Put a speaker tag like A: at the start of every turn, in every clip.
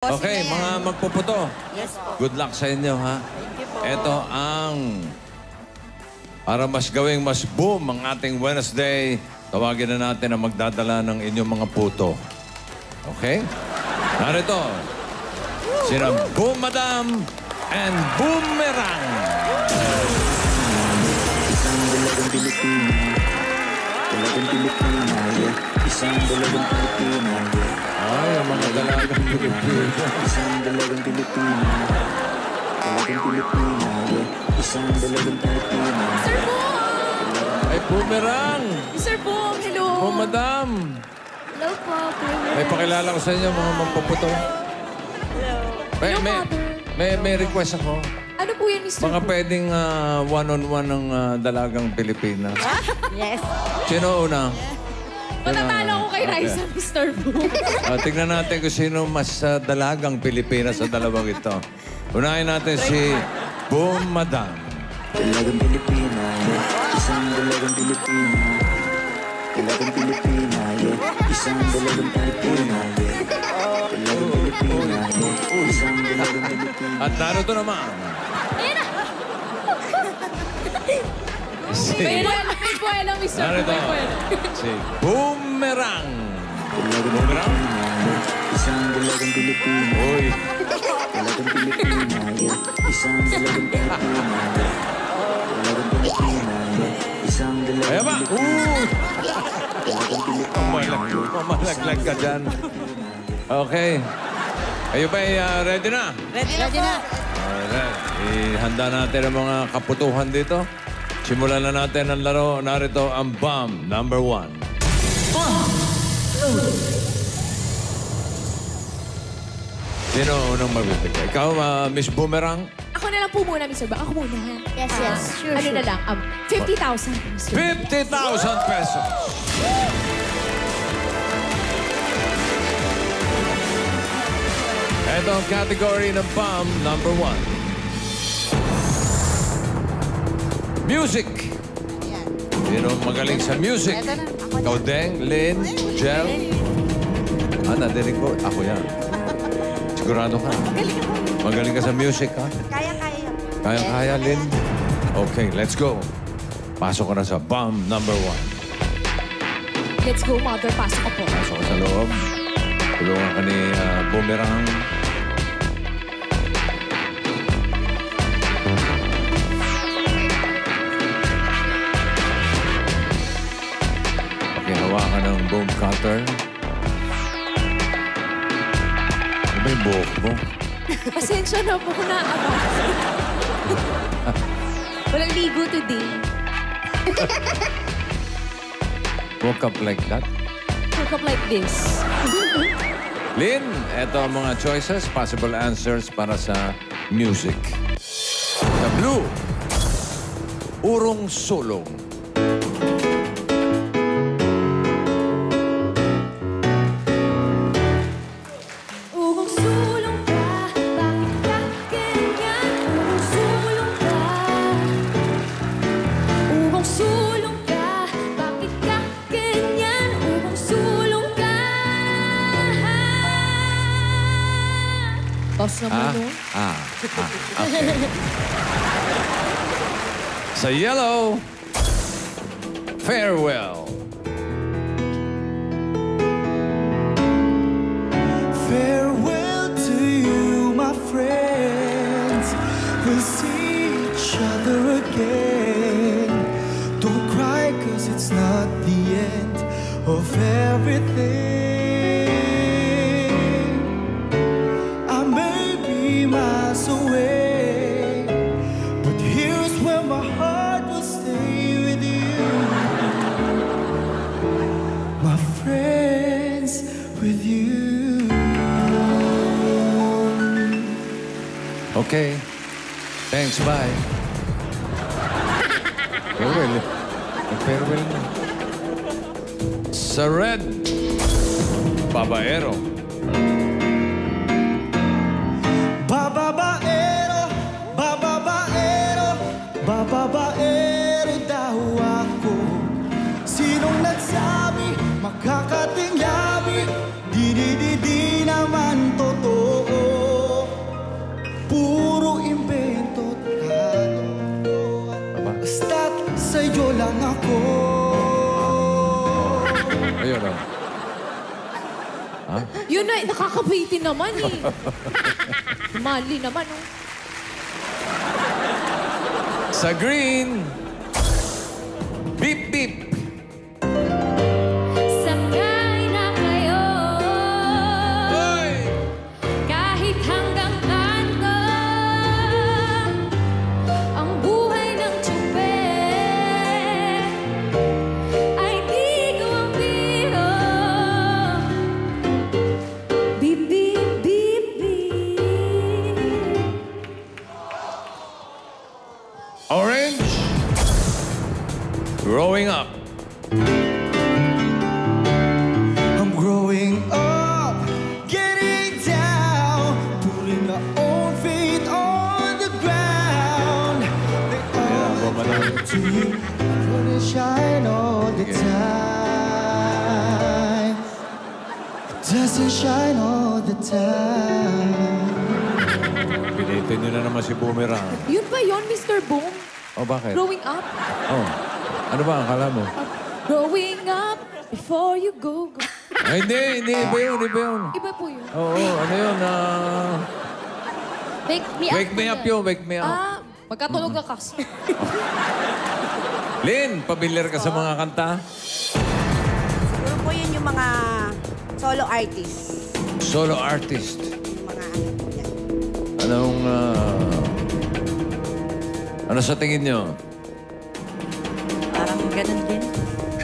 A: Okay, mga magpuputo.
B: Yes po.
A: Good luck sa inyo, ha?
B: Thank you po.
A: Ito ang... Para mas gawing mas boom ang ating Wednesday, tawagin na natin ang magdadala ng inyong mga puto. Okay? Narito. Sina Boom Madam and Boomerang.
C: Isang dalagang Pilipina, dalagang Pilipina, yeah. Isang dalagang Pilipina, yeah.
A: Ay, ang mga dalagang Pilipina.
C: Isang dalagang Pilipina, dalagang Pilipina, yeah. Isang dalagang Pilipina.
B: Sir Boom!
A: Ay, Boomerang.
B: Sir Boom, hello!
A: Boom Madam.
B: Hello po,
A: May pakilala ko sa inyo, mga magpuputo.
B: Hello.
A: May request ako.
B: Ano po yan, Mr.
A: Baka
B: Boom?
A: pwedeng one-on-one ng dalagang Pilipina.
B: Yes.
A: Sino una?
B: Matatalo ko kay Raisa, Mr. Boom.
A: Tignan natin kung sino mas dalagang Pilipina sa dalawang ito. Unahin natin si Boom Madam.
C: Dalagang Pilipina, yeah. Isang dalagang Pilipina, dalagang Pilipina, yeah. Isang dalagang Pilipina, yeah. Dalagang Pilipina, yeah. Isang dalagang Pilipina.
A: At narito naman.
B: Ayan na!
A: Si,
B: May buwelo, Mr. Boom.
A: narito.
B: May buwelo.
A: Si Boomerang.
C: Dalagang
A: Boomerang?
C: Pilipina, yeah. Isang dalagang Pilipina,
A: Uy.
C: dalagang Pilipina, yeah. Isang dalagang Pilipina, yeah. Dalagang Pilipina, yeah. Isang dalagang
A: Ayan ba?
C: Dalagang Pilipina,
A: Mamalaglag ka dyan. Okay. Kayo ba ready na?
B: Ready na.
A: Alright. Ihanda natin ang mga kaputuhan dito. Simulan na natin ang laro. Narito ang bomb number 1. Sino unang magbibigay? Ikaw, Miss Boomerang?
B: Ako na lang po muna, Mr. Boom. Ako muna, ha?
D: Yes, yes. Sure,
B: Ano
D: sure.
B: na lang? 50,000, Mr. Boom.
A: 50,000 pesos. Ito ang category ng bomb number 1. Music. Sino magaling sa music?
D: Eto na, ako na.
A: Ikaw, Deng, Lynn, Jel. Nadinig ko. Ako yan. Sigurado ka. Magaling ka sa music, ha?
D: Kaya-kaya.
A: Kaya-kaya, Lynn? Okay, let's go. Pasok ko na sa bomb number 1.
B: Let's go, mother. Pasok ko po.
A: Pasok ko sa loob. Tulungan ka ni Boomerang. Hawakan ng boom cutter. Ano ba yung buhok mo?
B: Pasensya na po kung naabang. Walang ligo today.
A: Woke up like that.
B: Look up like this.
A: Lynn, eto ang mga choices, possible answers para sa music. Sa blue, Urong Sulong.
B: Ugong sulong ka, bakit ka ganyan? Ugong sulong ka. Ugong sulong ka, bakit ka ganyan? Ugong sulong ka. Boss naman, no?
A: Okay. Sa yellow, Farewell.
E: Farewell to you, my friends. We'll see each other again. Don't cry, 'cause it's not the end of everything. I may be miles away, but here's where my heart will stay with you. My friends, with you.
A: Okay. Thanks, bye. Farewell. Farewell na. Sa red, Babaero.
E: Bababaero, bababaero, bababaero daw ako. Sinong nagsabi, makakatingyabi, di naman totoo.
B: Yun na, nakakabitin naman eh. Mali naman, oh.
A: Sa green, beep beep.
B: Sakay na kayo.
A: Hoy!
B: Kahit hanggang kanto. Ang buhay ng tsupe ay di ko ang biro. Beep, beep, beep, beep.
A: Orange, growing up.
E: I'm growing up, getting down, putting my own feet on the ground. They all look to you, gonna shine all the time. It doesn't shine all the time.
A: Pilitin nyo na naman si Boomerang.
B: Yun ba yun, Mr. Boom?
A: Oh, bakit?
B: Growing up?
A: Oh. Ano ba? Akala mo?
B: Growing up before you go.
A: Ay, hindi. Iba yun.
B: Iba po yun.
A: Oo, ano yun?
B: Wake me up.
A: Wake me up yun, wake me up.
B: Ah, magkatulog ka kasi.
A: Lynn, pamilyar ka sa mga kanta?
D: Siguro po yun yung mga solo artist.
A: Solo artist.
D: Yung mga yan.
A: Anong, ano sa tingin nyo?
F: Parang ganun din.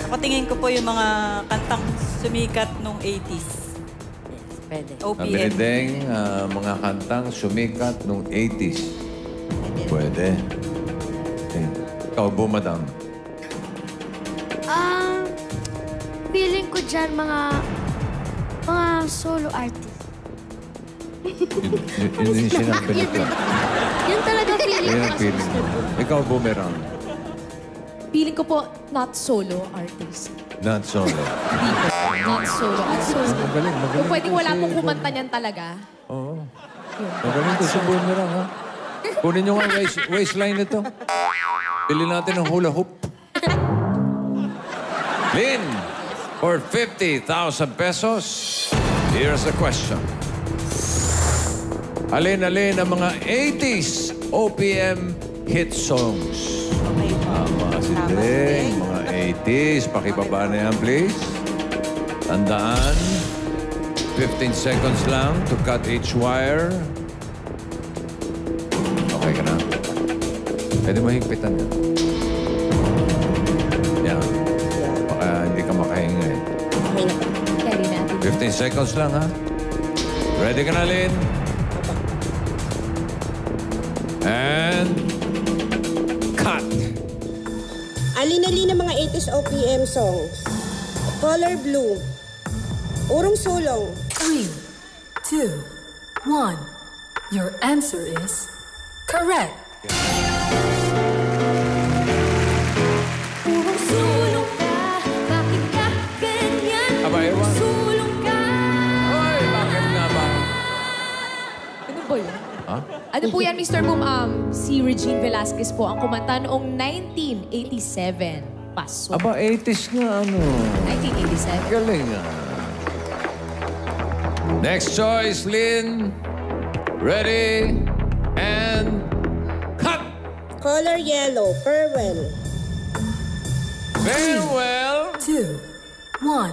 F: Ako tingin ko po yung mga kantang sumikat nung 80s.
D: Yes, pwede.
F: OPM.
A: Mabilideng mga kantang sumikat nung 80s. Pwede. Okay. Ikaw, Madam.
G: Feeling ko dyan mga solo artist.
A: Yun yung sinabi nito.
G: Yun talaga feeling
A: Yan
G: ko
A: ang
G: kasi
A: feeling mo.
G: Mr. Boom.
A: Ikaw, Boomerang.
B: Feeling ko po, not solo artist.
A: Not solo.
B: Hindi po. Not solo artist.
A: Magaling.
B: Kung pwedeng wala
A: to
B: pong
A: si
B: kumanta niyan talaga.
A: Oo. Magaling to si Boomerang, ha? Kunin nyo nga waistline nito. Bili natin ng hula hoop. Lynn, for 50,000 pesos, here's the question. Alin-alin ang mga 80s OPM hit songs?
D: Okay po.
A: Mga siling, mga 80s. Pakibaba na yan, please. Tandaan, 15 seconds lang to cut each wire. Okay ka na? Pwede mo higpitan yan. Yan. Baka hindi ka makahinga eh.
D: Okay na po.
B: Carry natin.
A: 15 seconds lang, ha? Ready ka na, Lynn? And... cut!
D: Alin-alin ng mga 80s OPM songs. Color Blue. Urong Sulong.
H: 3, 2, 1. Your answer is correct.
B: Purong sulong ka, bakit ka ganyan?
A: Aba, ewan.
B: Sulong ka.
A: Ay, bakit nga ba?
B: Ano ba yun?
A: Ha?
B: Ano po yan, Mr. Boom? Si Regine Velasquez po ang kumanta noong 1987. Paso.
A: Aba, 80s nga, ano?
B: 1987.
A: Galing, ah. Next choice, Lynn. Ready? And... cut!
D: Color Yellow. Farewell.
A: Farewell!
H: 2, 1.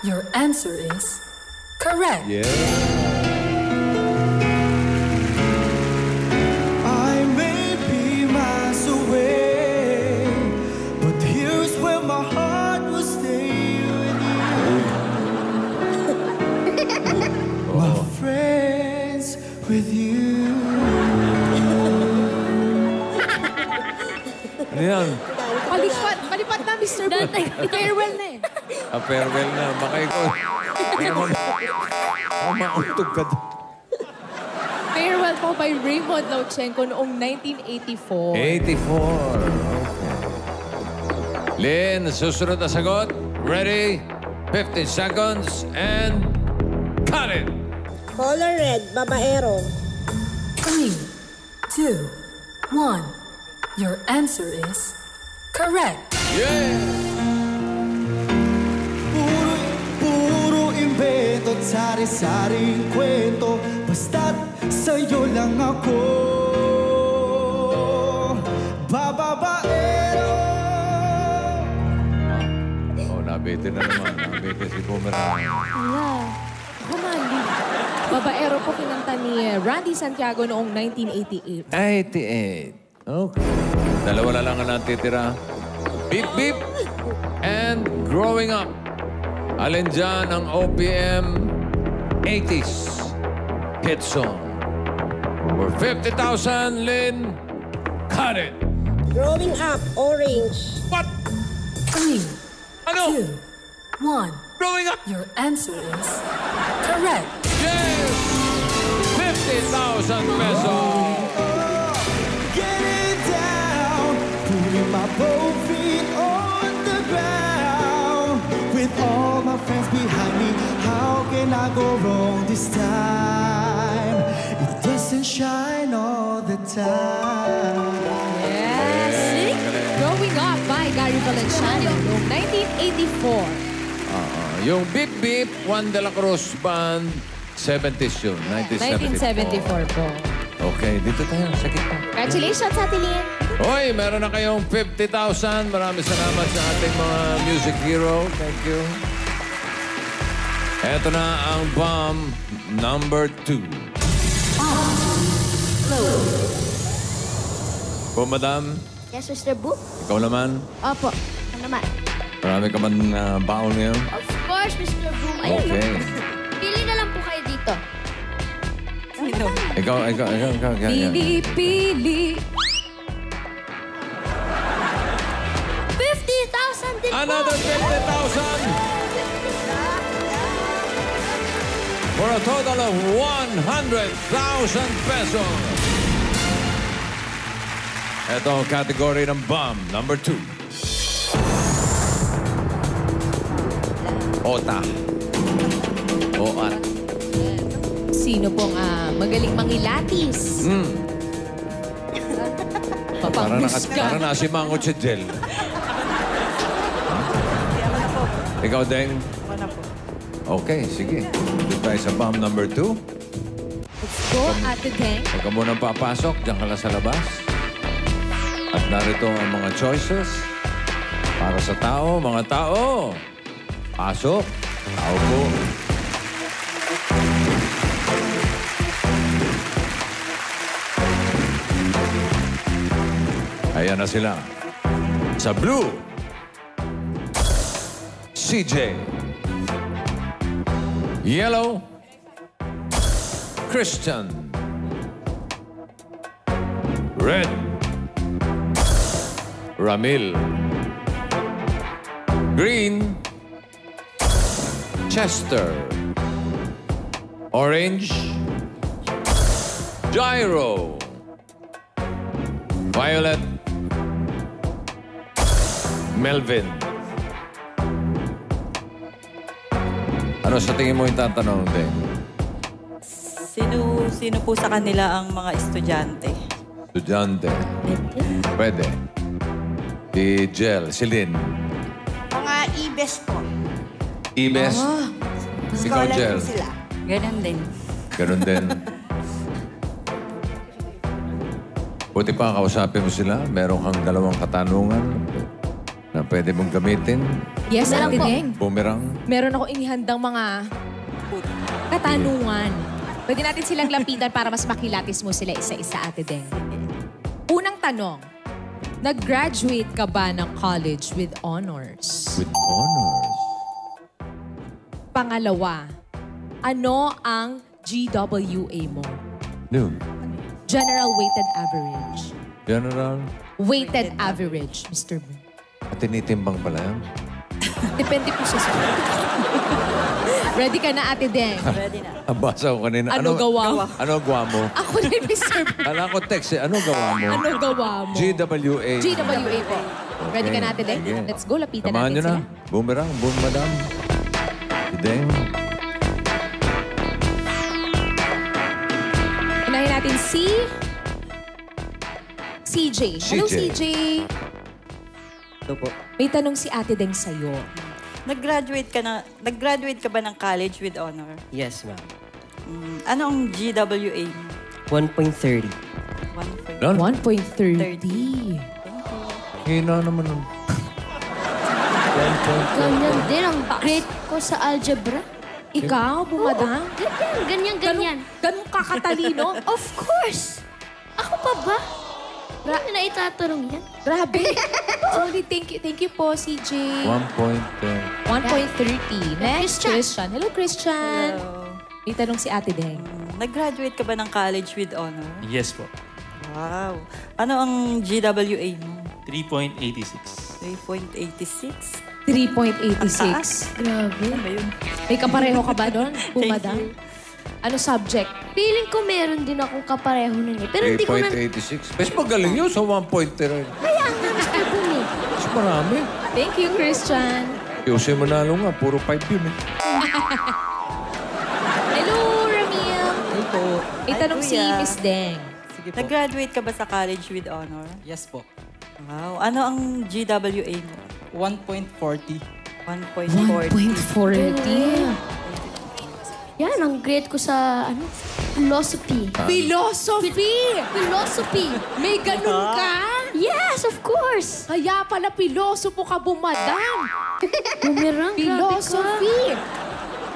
H: Your answer is correct.
A: Yeah.
E: I may be miles away, but here's where my heart will stay with you. My friends with you.
A: Ano yan?
B: Palipat na, Mr. Boom. Farewell na eh.
A: Farewell na. Baka ikaw... mautog ka doon.
B: Farewell po by Raymond Lauchenko noong 1984.
A: 84. Okay. Lynn, susunod na sagot. Ready? 15 seconds and... cut it!
D: Color Red. Babaero.
H: 3, 2, 1. Your answer is correct.
A: Yeah!
E: Puro invento Ito't sari-saring kwento, basta't sa'yo lang ako bababaero.
A: Oh, nabitin na naman. Nabitin si Boomerang.
B: Wala. Ako mali. Babaero po kinanta ni Randy Santiago noong 1988.
A: 88. Okay. Dalawa na lang ang natitira. Beep Beep and Growing Up. Alin dyan ang OPM 80s hit song? For 50,000, Lynn, cut it.
D: Growing Up, Orange.
A: What?
H: 3,
A: Ano?
H: 2, 1.
A: Growing Up?
H: Your answer is correct.
A: Yes! 50,000 pesos.
E: Getting down, putting my both feet on the ground. With all my friends behind me, how can I go wrong this time? It doesn't shine all the time.
B: Yes! Growing Up by Gary Valenciano noong 1984.
A: Yung Beep Beep, Juan de la Cruz Band, 70s yun,
B: 1974 po.
A: Okay, dito tayo, sa gitna.
B: Congratulations, Ate Lynn.
A: Hoy, meron na kayong 50,000. Maraming salamat sa ating mga music hero. Thank you. Eto na ang bomb number 2. Po, madam,
G: Yes, Mr. Boop?
A: ikaw naman.
G: Opo. Ano naman?
A: Marami ka man baon ngayon.
G: Of course, Mr. Boop. Ayun,
A: Okay.
G: pili na lang po kayo dito.
A: Ikaw.
B: Pili, pili.
G: 50,000 din po.
A: Another 50,000. For a total of 100,000 pesos. Ito ang category ng bomb number 2. Ota. Oat.
B: Sino pong magaling mangilatis? Papahusga.
A: Para nasimangot si Jel. Ikaw, Deng?
F: Ako na po.
A: Okay, sige. Dito tayo sa bomb number 2.
B: Let's go, Ate Deng.
A: Huwag ka munang papasok. Diyan ka lang sa labas. At narito ang mga choices para sa tao. Mga tao, pasok. Tao po. Ayan na sila. Sa blue, CJ. Yellow, Christian. Red, Ramil. Green, Chester. Orange, Gyro. Violet, Melvin. Ano sa tingin mo yung tatanong, din?
F: Sino po sa kanila ang mga estudyante?
A: Estudyante. Pwede. Si Jel, si Lynn.
D: Mga IBES po.
A: Ibes. Ikaw,
D: Scholar
A: Jel.
D: din sila.
F: Ganun din.
A: Ganun din. Buti pa, kausapin mo sila. Meron kang dalawang katanungan na pwede mong gamitin.
B: Yes, Ate Deng.
A: Boomerang.
B: Meron ako inihandang mga katanungan. Pwede natin silang lapitan para mas makilatis mo sila isa-isa, Ate Deng. Unang tanong, nag-graduate ka ba ng college with honors?
A: With honors.
B: Pangalawa, ano ang GWA mo?
A: No.
B: General Weighted Average.
A: General.
B: Weighted Average, Mr. Boom.
A: At tinitimbang pala yan.
B: Depende po siya sa... Ready ka na, Ate Deng?
F: Ready na.
A: Nabasa ko kanina.
B: Ano gawa mo?
A: Ano gawa mo?
B: Ako rin, Mr. Boom.
A: Kala ko text eh. Ano gawa mo?
B: Ano gawa mo?
A: GWA.
B: GWA po. Ready ka na, Ate Deng?
A: Sige.
B: Let's go, lapitan
A: Samahan
B: natin
A: nyo
B: sila.
A: na. Boomerang, boom, madam. Si Deng.
B: Unahin natin si... CJ. Hello,
A: CJ.
B: CJ.
F: Ito po.
B: May tanong si Ate Deng sa'yo.
F: Nag-graduate ka ba ng college with honor?
I: Yes, ma'am.
F: Ano ang GWA mo?
I: 1.30.
F: 1.5.
B: 1.30.
A: Hina naman nun.
G: Ganyan din ang grade ko sa algebra.
B: Ikaw, bumadang?
G: Ganyan.
B: Ganun kakatalino?
G: Of course! Ako pa ba? Bakit na itatanong yan?
B: Grabe. Sorry, thank you po, CJ.
A: 1.10.
B: 1.30. Next, Christian. Hello, Christian.
F: Hello.
B: May tanong si Ate Deng.
F: Nag-graduate ka ba ng college with honor?
J: Yes po.
F: Wow. Ano ang GWA mo?
J: 3.86.
F: 3.86?
B: 3.86.
G: Grabe.
F: Ano ba yun?
B: May kapareho ka ba doon? Bumadang?
F: you.
B: Ano subject?
G: Feeling ko meron din akong kapareho nun eh. Pero hindi ko na...
A: 3.86. Mas magaling yun sa 1.0.
G: Kaya nga, Mr. Boom eh.
A: Mas marami.
B: Thank you, Christian.
A: Jose Manalo nga, puro 5 yun eh.
B: Hello, Ramil.
I: Hello po.
B: Itanong si
F: Kuya.
B: Miss Deng.
I: Sige po.
F: Nag-graduate ka ba sa college with honor?
I: Yes po.
F: Wow. Ano ang GWA mo?
I: 1.40.
F: 1.40.
B: 1.40.
G: Yan, ang grade ko sa, philosophy.
B: Philosophy! May ganun ka?
G: Yes, of course!
B: Kaya pala pilosopo ka, bumadam.
G: Bumerang,
B: Philosophy!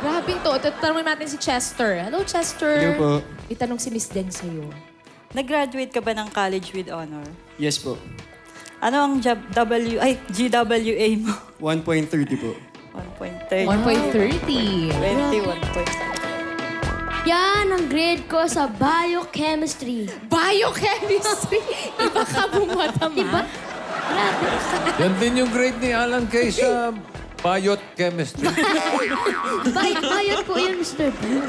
B: Grabe to. Tatanungin natin si Chester. Hello, Chester.
I: Hello po.
B: Itanong si Miss Deng sa'yo.
F: Nag-graduate ka ba ng college with honor?
I: Yes po.
F: Ano ang GWA mo?
I: 1.30 po.
F: 1.30.
B: 1.30.
F: 21.
G: Yan, ang grade ko sa biochemistry.
B: Biochemistry. Iba ka, bumadam.
G: Diba? Grabe.
A: Yan din yung grade ni Alan Kay sa Biochemistry.
G: Bayad ko yun, Mr. Boom.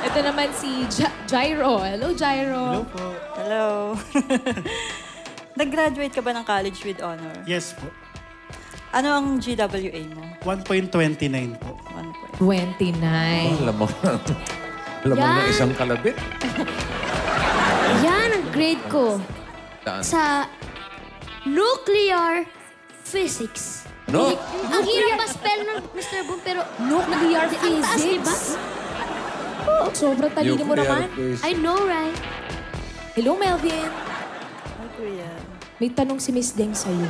B: Ito naman si Jairo. Hello, Jairo.
F: Hello. Nag-graduate ka ba ng college with honor?
K: Yes po.
F: Ano ang GWA mo?
K: 1.29 po.
B: 29.
A: Lamang ng isang kalabit.
G: Yan, ang grade ko
A: Saan?
G: sa nuclear physics.
A: No?
G: Ang hirap ma-spell ng Mr. Boom, pero
B: Nuclear
G: ang taas, diba?
B: Oh, sobrang talino mo naman.
G: I know, right?
B: Hello, Melvin.
F: Hi, Kuya.
B: May tanong si Miss Deng sa'yo.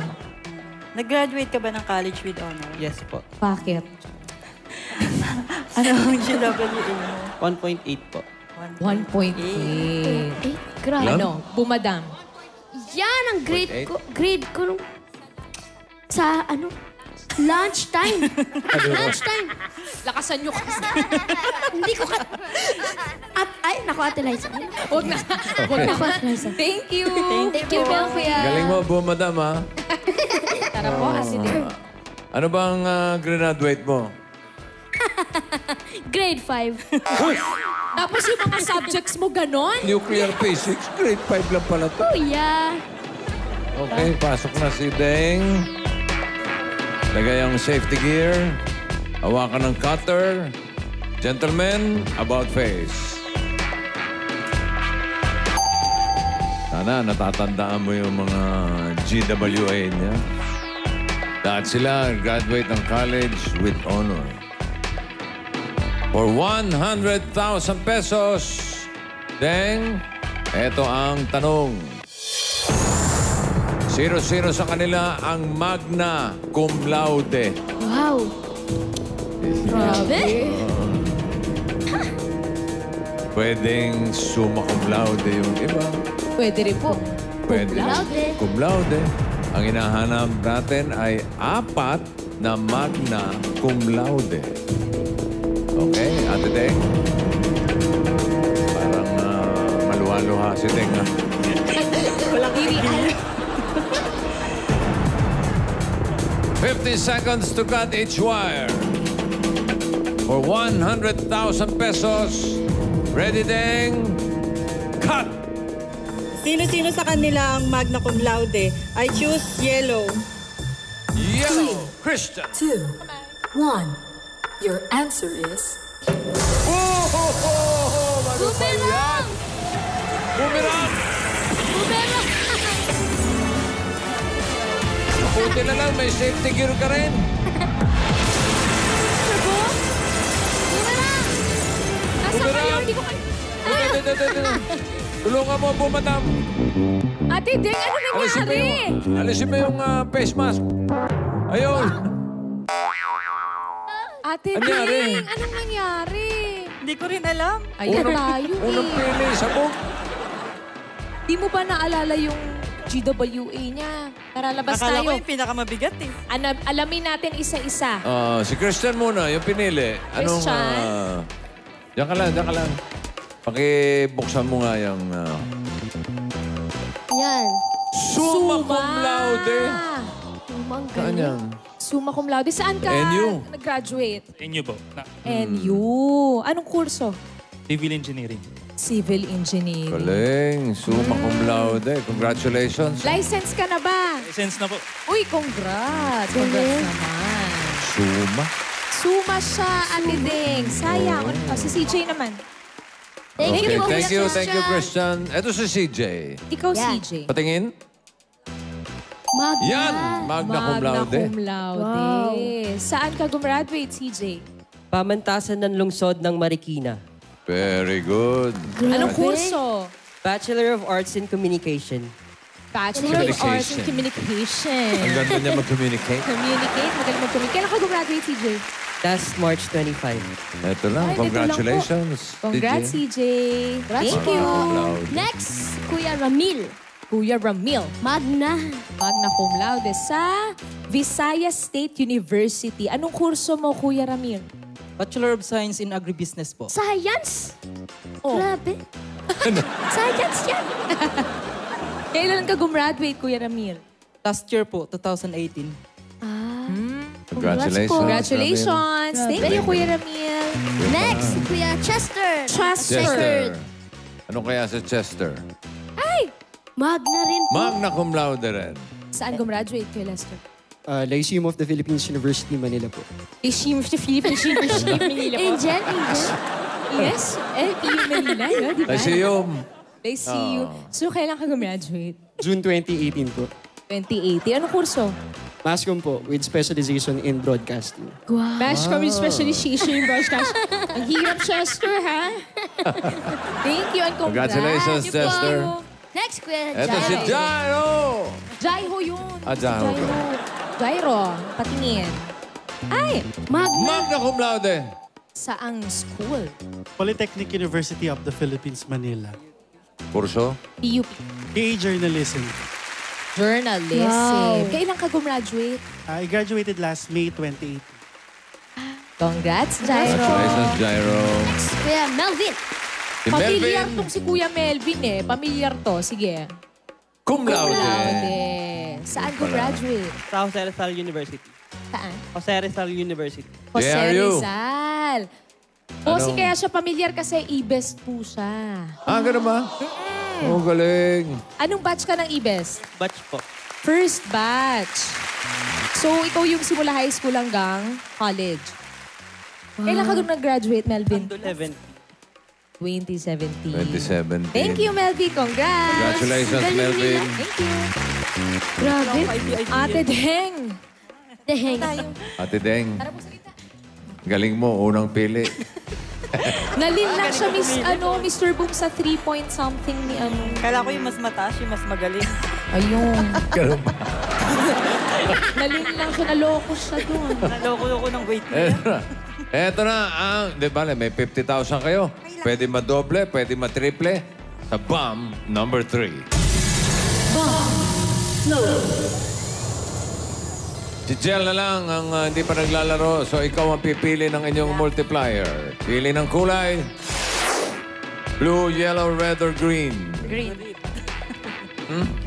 F: Nag-graduate ka ba ng college with honor?
I: Yes po.
B: Bakit?
F: Ano ang GWA mo?
I: 1.8 po.
B: 1.8.
G: Grabe.
B: Ano? Bumadam.
G: Yan ang grade ko nung sa lunchtime. Lunchtime.
B: Lakasan nyo kasi.
G: Hindi ko naku, Ate Liza.
B: Huwag na. Huwag na.
G: Naku, Ate Liza.
B: Thank you.
G: Thank you, Kuya.
A: Galing mo, madam, ha?
B: Tara po, Ate Deng.
A: Ano bang graduate mo?
G: Grade 5.
B: Tapos yung mga subjects mo ganon?
A: Nuclear physics. Grade 5 lang pala to.
G: Kuya.
A: Okay, pasok na si Deng. Lagay ang safety gear. Hawakan ng cutter. Gentlemen, about face. Sana natatandaan mo yung mga GWA niya. Lahat sila graduate ng college with honor. For 100,000 pesos, Deng, eto ang tanong. Sino-sino sa kanila ang magna cum laude?
G: Wow. Grabe.
A: Pwedeng summa cum laude yung iba.
B: Pwede rin po.
A: Pwede
G: laude.
A: cum laude. Ang hinahanap natin ay 4 na magna cum laude. Okay, Ate Deng? Parang maluha-luha si Deng, ha?
B: Walang irian.
A: 50 seconds to cut each wire. For 100,000 pesos, ready, Deng? Cut!
F: Sino-sino sa kanila ang magna cum laude? I choose yellow.
A: Yellow, Christian.
H: 2, 1. Your answer is...
G: Bumerang!
A: Bumerang!
G: Bumerang!
A: Buti na lang, may safety gear ka rin.
B: hindi ko kayo...
A: Dito. Tulungan mo po, madam.
B: Ate Deng, ano nangyari?
A: Alisin mo yung face mask. Ayun.
B: Ate
A: Ano nangyari?
B: Deng, anong nangyari?
F: Hindi ko rin alam.
B: Ayan tayo
A: Unang pili, sabog.
B: Di mo ba naalala yung GWA niya? Tara, labas
F: Akala ko
B: tayo.
F: yung pinakamabigat eh.
B: Alamin natin isa-isa.
A: Si Christian muna, yung pinili. Anong...
B: Christian?
A: Diyan ka lang. Pakibuksan mo nga yung...
G: Yan.
A: Summa cum laude.
G: Sumang
A: Saan
G: galing.
A: yan?
B: Summa cum laude. Saan ka
A: NU.
B: nag-graduate?
J: Inyo po.
B: NU. Anong kurso?
J: Civil Engineering.
B: Civil Engineering.
A: Galing. Summa cum laude. Congratulations.
B: License ka na ba?
J: License na po.
B: Uy, congrats. Congrats naman.
A: Summa?
B: Suma siya, Ate Deng. Sayang. Si CJ naman.
G: Thank you,
A: Thank you, Christian. Ito si CJ.
B: Ikaw,
G: Yan.
B: CJ.
A: Patingin.
G: Magna.
A: Yan! Magna cum laude.
B: Cum laude. Saan ka gumraduate, CJ?
I: Pamantasan ng lungsod ng Marikina.
A: Very good.
B: Anong kurso?
I: Bachelor of Arts in Communication.
B: Bachelor of Arts in Communication.
A: Ang ganda niya mag-communicate.
B: Magaling mag-communicate. Kailan ka gumraduate, CJ?
I: Last March 25.
A: Ito lang.
B: Ay, ito
A: Congratulations.
B: Congrats, CJ. Thank you.
G: Next, Kuya Ramil.
B: Kuya Ramil.
G: Magna.
B: Magna cum laude sa Visayas State University. Anong kurso mo, Kuya Ramil?
I: Bachelor of Science in Agribusiness po.
G: Science.
B: Oh.
G: Grabe. Science yan.
B: Kailan ka gumraduate, Kuya Ramil?
I: Last year po, 2018.
A: Congratulations.
B: Congratulations. Thank you, Kuya Ramil.
G: Next, Kuya Chester.
A: Chester. Ano kaya sa Chester?
B: Ay!
G: Magna rin po.
A: Magna cum laude rin.
B: Saan gumraduate, Kuya Lester?
L: Lyceum of the Philippines University, Manila po.
B: Ishim of the Philippines University of Manila po.
G: Angel.
B: Yes, LPU Manila, no? Di ba?
A: Lyceum.
B: LPU. So, kailan ka gumraduate?
L: June 2018 po.
B: 2018. Anong kurso?
L: Mascom po, with specialization in broadcasting.
B: Wow. Bash kami specialization in broadcast. Ang hirap, Chester, ha? Thank you and congrats.
A: Congratulations,
B: Thank you po.
A: Chester.
G: Next, Kuya
A: Ito si Jairo.
B: Jaiho yun.
A: Jairo.
B: Jairo. Patingin. Ay!
A: Magna cum laude.
B: Saang school?
K: Polytechnic University of the Philippines, Manila.
A: Kurso?
B: PUP.
K: PA Journalism.
B: Journalism.
G: Wow.
B: Kailan ka gumraduate?
K: I graduated last May 28.
B: Congrats, Jairo.
A: Congratulations, Jairo.
G: Next, Kuya Melvin.
A: Si
B: Pamilyar
A: Melvin.
B: tong si Kuya Melvin eh. Pamilyar to. Sige.
A: Cum laude.
B: Saan gumraduate?
I: Sa Jose Rizal University.
B: Saan?
I: Jose Rizal University.
B: Jose
A: JRU.
B: Rizal. Bossy,
A: Anong-
B: kaya siya pamilyar kasi e-best po siya.
A: Ganun ba? Oh, galing.
B: Anong batch ka ng e-best?
I: Batch po.
B: First batch. So, ikaw yung simula high school hanggang college. Kailan ka doon nag-graduate, Melvin?
I: 11.
B: 2017.
A: 2017.
B: Thank you, Melvin. Congrats.
A: Congratulations,
B: Galing
A: Melvin.
B: nila. Thank you.
G: Grabe.
B: Ate Deng.
G: Deheng.
A: Ate Deng. Galing mo, unang pili.
B: Nalin lang siya, Mr. Boom, sa 3 point something ni ano.
F: Kala ko yung mas mataas, yung mas magaling.
B: Ayun.
A: Ganun ba?
B: Nalin lang siya, naloko siya doon.
F: Naloko ko ng weight niya.
A: Eto na, di ba, may 50,000 kayo. Pwede madoble, pwede matriple. Sa bomb number 3. Si Jel na lang ang hindi pa naglalaro. So ikaw ang pipili ng inyong multiplier. Pili ng kulay. Blue, yellow, red, or green?
F: Green.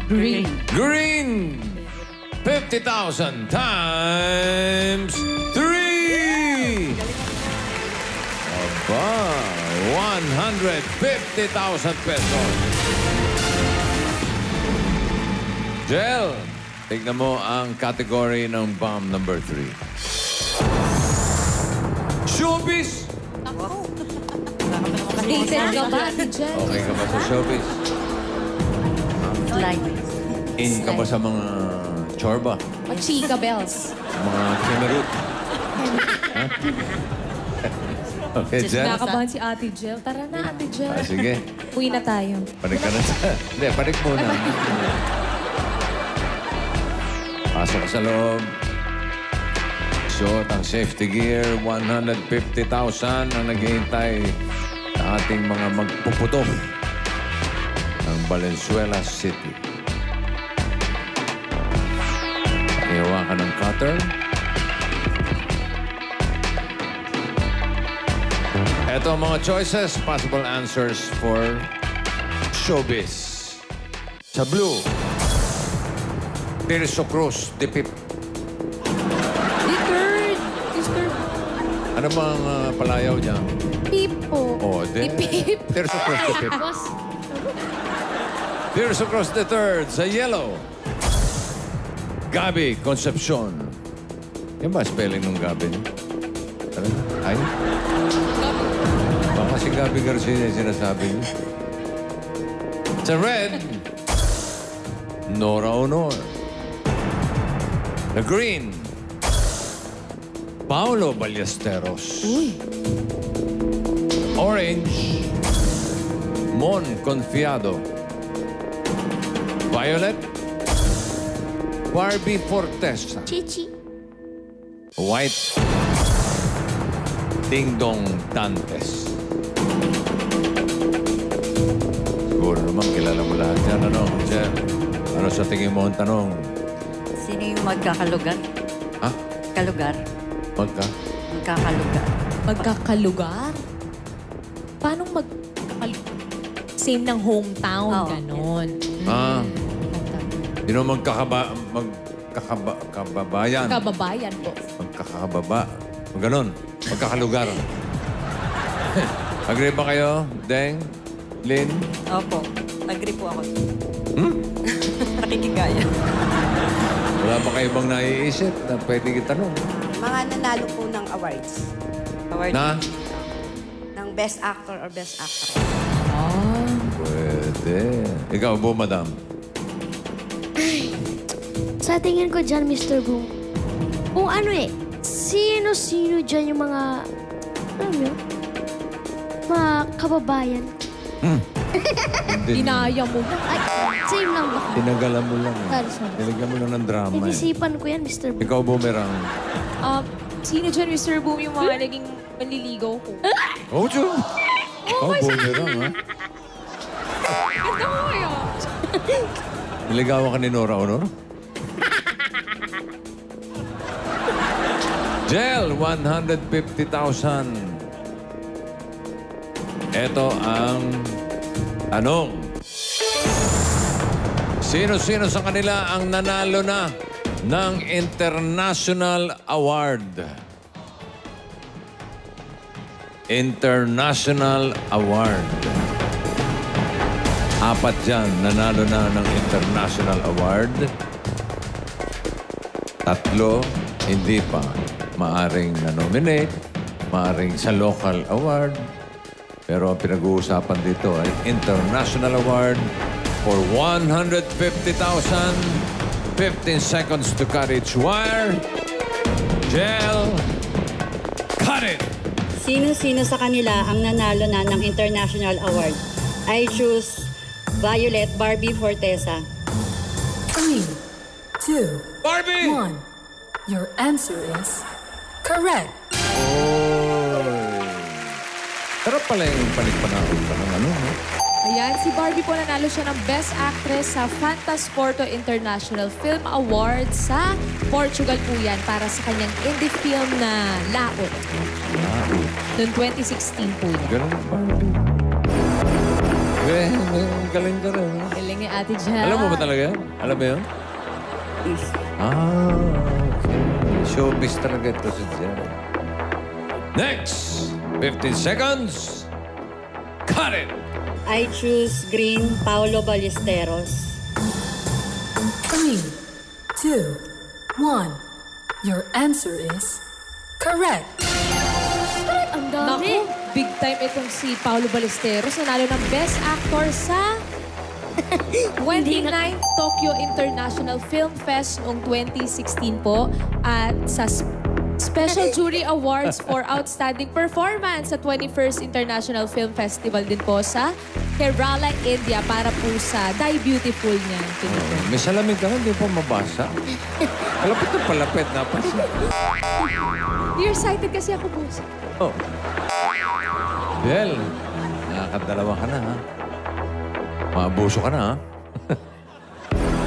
B: Green.
A: Green! 50,000 times 3! Aba, 150,000 pesos. Jel, tignan mo ang category ng bomb number 3. Showbiz!
B: Dated ka ba, Ate Jen?
A: Okay ka ba sa showbiz? In ka ba sa mga chorba?
B: O Chika Bells?
A: Mga kimerut? Okay, Jel?
B: Nakabahan si Ate Jel. Tara na, Ate Jel.
A: Sige.
B: Uwi na tayo.
A: Panik ka na sa... Hindi, panik muna. Pasok ka sa loob. Suot ang safety gear. 150,000 ang naghihintay sa ating mga magpuputok ng Valenzuela City. Ihawa ka ng cutter. Ito ang mga choices, possible answers for showbiz. Sa blue, Tirso Cruz, Dipip.
B: The third.
A: Ano bang palayaw niya?
B: Pip po.
A: Oh,
B: Dipip.
A: Tirso Cruz, Dipip.
G: Boss,
A: Tirso Cruz the third, sa yellow. Gabi Concepcion. Yan ba spelling ng Gabi? Talaga? Ay? Baka si Gabi Garcia yung sinasabi niya. Sa red, Nora Honor. The green, Paolo Ballesteros.
B: Uy.
A: Orange, Mon Confiado. Violet, Barbie Fortesa.
G: Chichi.
A: White, Ding Dong Dantes. Siguro naman kilala mo lahat yan. Ano, Jen? Ano sa tingin mo ang tanong?
F: Sino yung magkakalugar?
A: Ha?
F: Kalugar?
A: Magkakalugar.
B: Magkakalugar? Paano same ng hometown,
F: Oo.
B: ganon.
A: Sino magkakababayan?
B: Kababayan po.
A: Magkakababa. Ganon. Magkakalugar. Agree ba kayo, Deng? Lynn?
F: Opo. Agree po ako. Nakikigaya.
A: Wala ba kayo bang naiisip na pwede itanong?
D: Mga nanalo po ng awards.
F: Award.
A: Na?
D: Ng Best Actor or Best Actress.
A: Pwede. Ikaw po, madam.
G: Sa tingin ko dyan, Mr. Boom, kung ano sino-sino dyan yung mga, alam mo yun, mga kababayan.
B: Dinaya mo na.
G: Ay, same lang ba?
A: Tinagalan mo lang.
G: Sorry.
A: Nilagyan mo lang ng drama.
G: Inisipan ko yan, Mr. Boom.
A: Ikaw, Boomerang.
B: Sino dyan, Mr. Boom, yung mga naging manliligaw ko?
A: Oh, Jun. Oh, Boomerang, ha?
B: Ganda ko kayo.
A: Niligawan ka ni Nora Honor? Jel, 150,000. Ito ang tanong. Sino-sino sa kanila ang nanalo na ng International Award? International Award. Apat dyan, nanalo na ng International Award. 3, hindi pa. Maaring na-nominate, maaring sa local award. Pero ang pinag-uusapan dito ay International Award for 150,000. 15 seconds to cut each wire. Jel, cut it!
M: Sino-sino sa kanila ang nanalo na ng International Award? I choose Violet Barbie Fortesa.
H: 3, 2,
A: Barbie!
H: 1. Your answer is correct.
A: Sarap pala yung panikpanahon pa ng ano, no?
B: Ayan, si Barbie po nanalo siya ng Best Actress sa Fantasporto International Film Awards sa Portugal po yan para sa kanyang indie film na Laot. Noong 2016 po yan.
A: Ganun, Barbie. Galing ka rin. ha?
B: Galing ni Ate Jel.
A: Alam mo ba talaga yan? Alam mo yun? Okay. Showbiz talaga ito si Jel. Next! 15 seconds. Cut it!
M: I choose Green Paolo Ballesteros.
H: 3, 2, 1. Your answer is correct.
G: Ang dami.
B: Naku, big time itong si Paolo Ballesteros. Nanalo ng Best Actor sa 29th Tokyo International Film Fest noong 2016 po. At sa Special Jury Awards for Outstanding Performance sa 21st International Film Festival din po sa Kerala, India para po sa Die Beautiful niya.
A: May salamin ka, hindi po mabasa. Palapit na palapit, napasa.
B: Nearsighted kasi ako po.
A: Oh. Bel, nakakadalawa ka na, ha? Maabuso ka na, ha?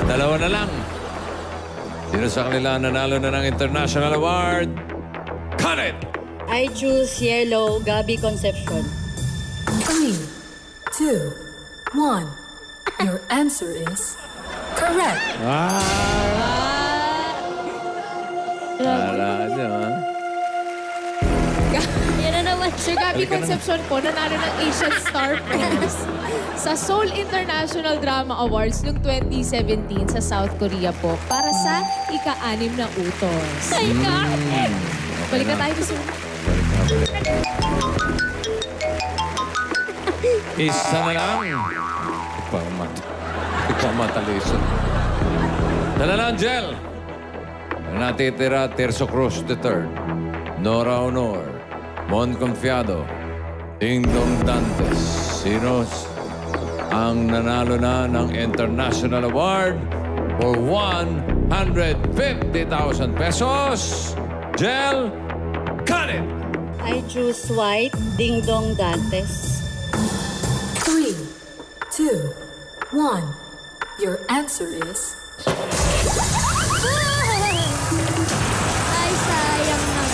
A: Dalawa na lang. Sino sa kanila nanalo na ng International Award? Cut it!
M: I choose yellow, Gabby Concepcion.
H: 3, 2, 1. Your answer is correct.
A: Ala niya, ha?
G: Yan na naman.
B: Sir Gabby Concepcion po, nanalo ng Asian Star Prize sa Seoul International Drama Awards noong 2017 sa South Korea po para sa ika-6 na utos. Ay, balik na tayo sa...
A: Isa na lang. Ikaw mataliso. Dala lang, Jel. Ang natitira, Terzo Cruz III, Nora Honor, Mon Confiado, Dingdong Dantes. Sino ang nanalo na ng International Award for 150,000 pesos? Jel, cut it!
M: I choose white, Ding Dong Dantes.
H: 3, 2, 1. Your answer is
G: Ay, sayang naman.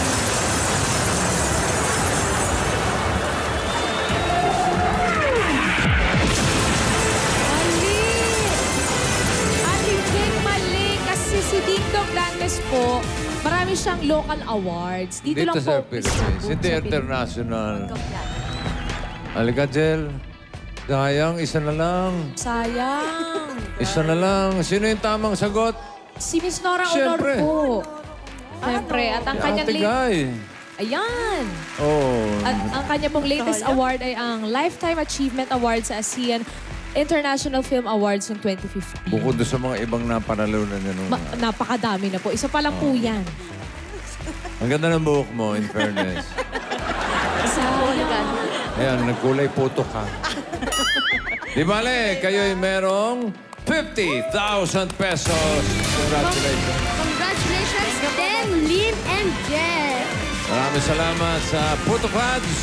B: Mali! Aling mali kasi si Dingdong Dantes po, marami siyang local awards. Dito lang
A: sa
B: po.
A: Philippines. Hindi international. Halika, Jel. Sayang, isa na lang.
B: Sayang.
A: Isa na lang. Sino yung tamang sagot?
B: Si Miss Nora Honor
A: Siyempre.
B: po. Siyempre. At ang
A: Si
B: kanyang
A: Ate Guy.
B: Ayan.
A: Oh.
B: At ang kanya pong latest award ay ang Lifetime Achievement Award sa ASEAN International Film Awards noong 2015.
A: Bukod doon sa mga ibang napanalunan niya nung...
B: Napakadami na po. Isa pa lang po yan.
A: Ang ganda ng buhok mo, in fairness.
B: Sayang.
A: Ayan, nagkulay puto ka. Di bale, kayo'y merong 50,000 pesos. Congratulations.
G: Congratulations, Dan, Lynn, and Jeff.
A: Maraming salamat sa Puto Clads.